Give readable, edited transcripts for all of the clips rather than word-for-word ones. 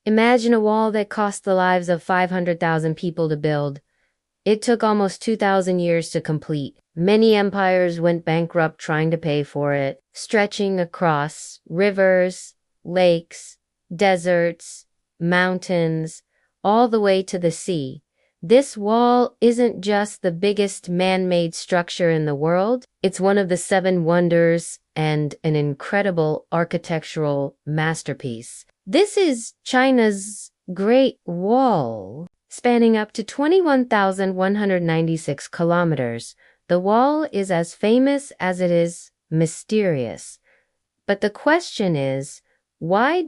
Imagine a wall that cost the lives of 500,000 people to build. It took almost 2,000 years to complete. Many empires went bankrupt trying to pay for it, stretching across rivers, lakes, deserts, mountains, all the way to the sea. This wall isn't just the biggest man-made structure in the world, it's one of the 7 wonders and an incredible architectural masterpiece. This is China's Great Wall, spanning up to 21,196 kilometers. The wall is as famous as it is mysterious. But the question is, why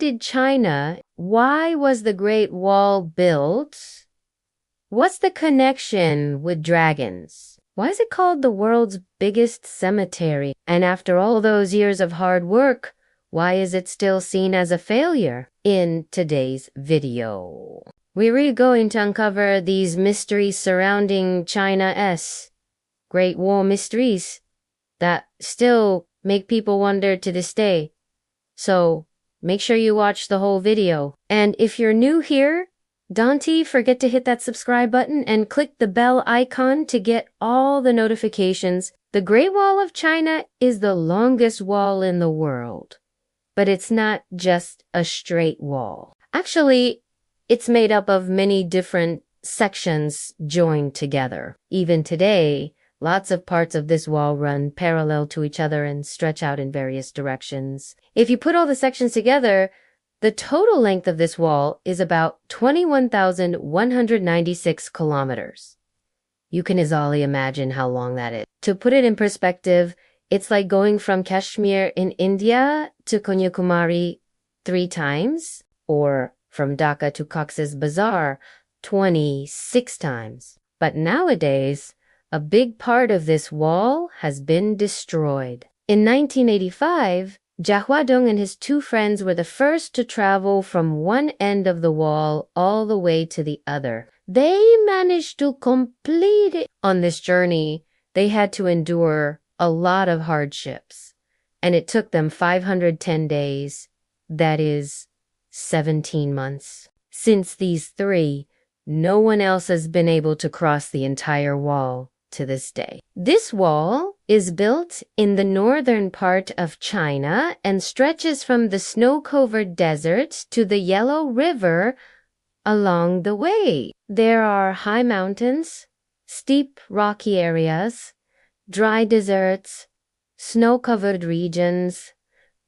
was the Great Wall built? What's the connection with dragons? Why is it called the world's biggest cemetery? And after all those years of hard work, why is it still seen as a failure? In today's video, we're going to uncover these mysteries surrounding China's Great Wall mysteries that still make people wonder to this day. So make sure you watch the whole video. And if you're new here, don't forget to hit that subscribe button and click the bell icon to get all the notifications. The Great Wall of China is the longest wall in the world, but it's not just a straight wall. Actually, it's made up of many different sections joined together. Even today, lots of parts of this wall run parallel to each other and stretch out in various directions. If you put all the sections together, the total length of this wall is about 21,196 kilometers. You can easily imagine how long that is. To put it in perspective, it's like going from Kashmir in India to Kanyakumari 3 times, or from Dhaka to Cox's Bazar 26 times. But nowadays, a big part of this wall has been destroyed. In 1985, Jia Huadong and his 2 friends were the first to travel from one end of the wall all the way to the other. They managed to complete it. On this journey, they had to endure a lot of hardships, and it took them 510 days, that is 17 months. Since these 3, no one else has been able to cross the entire wall to this day. This wall is built in the northern part of China and stretches from the snow-covered deserts to the Yellow River along the way. There are high mountains, steep rocky areas, dry deserts, snow-covered regions,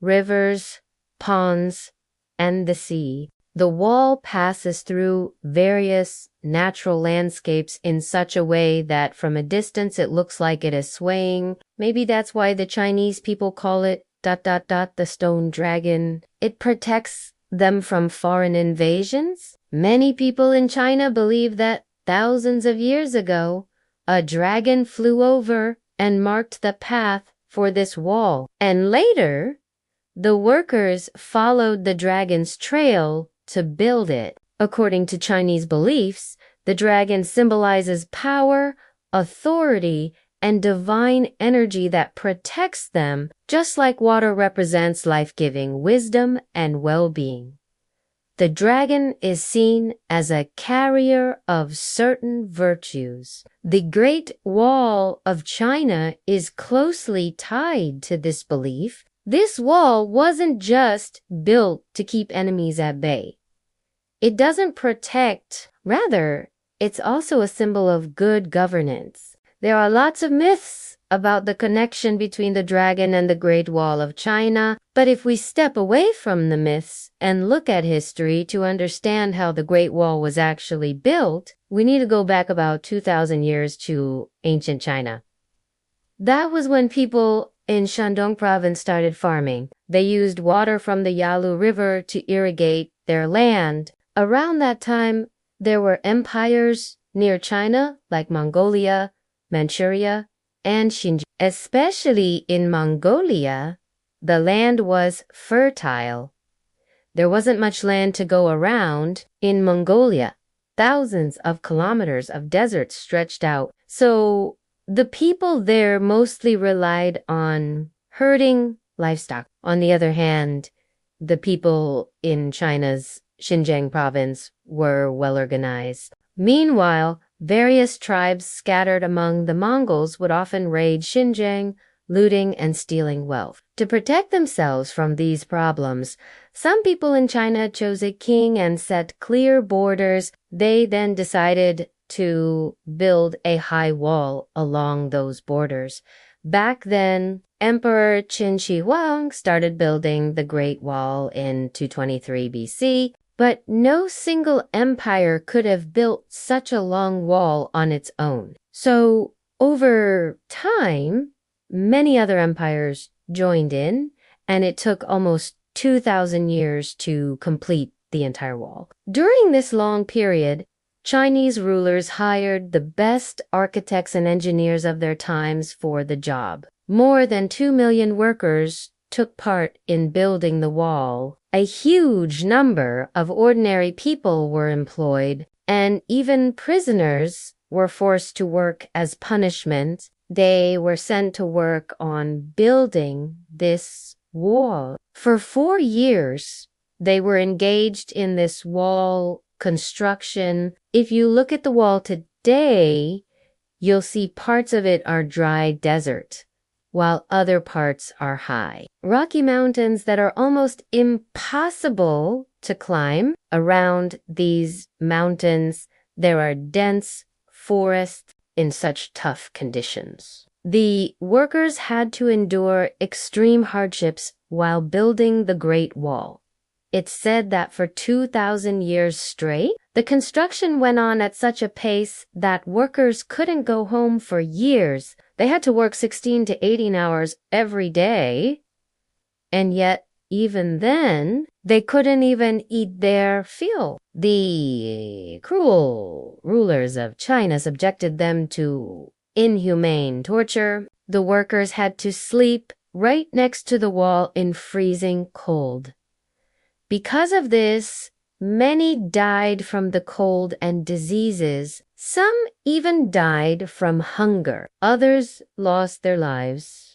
rivers, ponds, and the sea. The wall passes through various natural landscapes in such a way that from a distance it looks like it is swaying. Maybe that's why the Chinese people call it ... the stone dragon. It protects them from foreign invasions. Many people in China believe that thousands of years ago, a dragon flew over and marked the path for this wall. And later, the workers followed the dragon's trail to build it. According to Chinese beliefs, the dragon symbolizes power, authority, and divine energy that protects them, just like water represents life-giving wisdom and well-being. The dragon is seen as a carrier of certain virtues. The Great Wall of China is closely tied to this belief. This wall wasn't just built to keep enemies at bay. It doesn't protect, rather, it's also a symbol of good governance. There are lots of myths about the connection between the dragon and the Great Wall of China, but if we step away from the myths and look at history to understand how the Great Wall was actually built, we need to go back about 2,000 years to ancient China. That was when people in Shandong province started farming. They used water from the Yalu River to irrigate their land. Around that time, there were empires near China like Mongolia, Manchuria, and Xinjiang. Especially in Mongolia, the land was fertile. There wasn't much land to go around in Mongolia. Thousands of kilometers of desert stretched out. So the people there mostly relied on herding livestock. On the other hand, the people in China's Xinjiang province were well organized. Meanwhile, various tribes scattered among the Mongols would often raid Xinjiang, looting and stealing wealth. To protect themselves from these problems, some people in China chose a king and set clear borders. They then decided to build a high wall along those borders. Back then, Emperor Qin Shi Huang started building the Great Wall in 223 BC, but no single empire could have built such a long wall on its own. So, over time, many other empires joined in, and it took almost 2,000 years to complete the entire wall. During this long period, Chinese rulers hired the best architects and engineers of their times for the job. More than 2 million workers took part in building the wall. A huge number of ordinary people were employed, and even prisoners were forced to work as punishment. They were sent to work on building this wall. For 4 years, they were engaged in this wall construction. If you look at the wall today, you'll see parts of it are dry desert, while other parts are high. Rocky mountains that are almost impossible to climb. Around these mountains, there are dense forests in such tough conditions. The workers had to endure extreme hardships while building the Great Wall. It's said that for 2,000 years straight, the construction went on at such a pace that workers couldn't go home for years. They had to work 16 to 18 hours every day, and yet even then, they couldn't even eat their fill. The cruel rulers of China subjected them to inhumane torture. The workers had to sleep right next to the wall in freezing cold. Because of this, many died from the cold and diseases. Some even died from hunger. Others lost their lives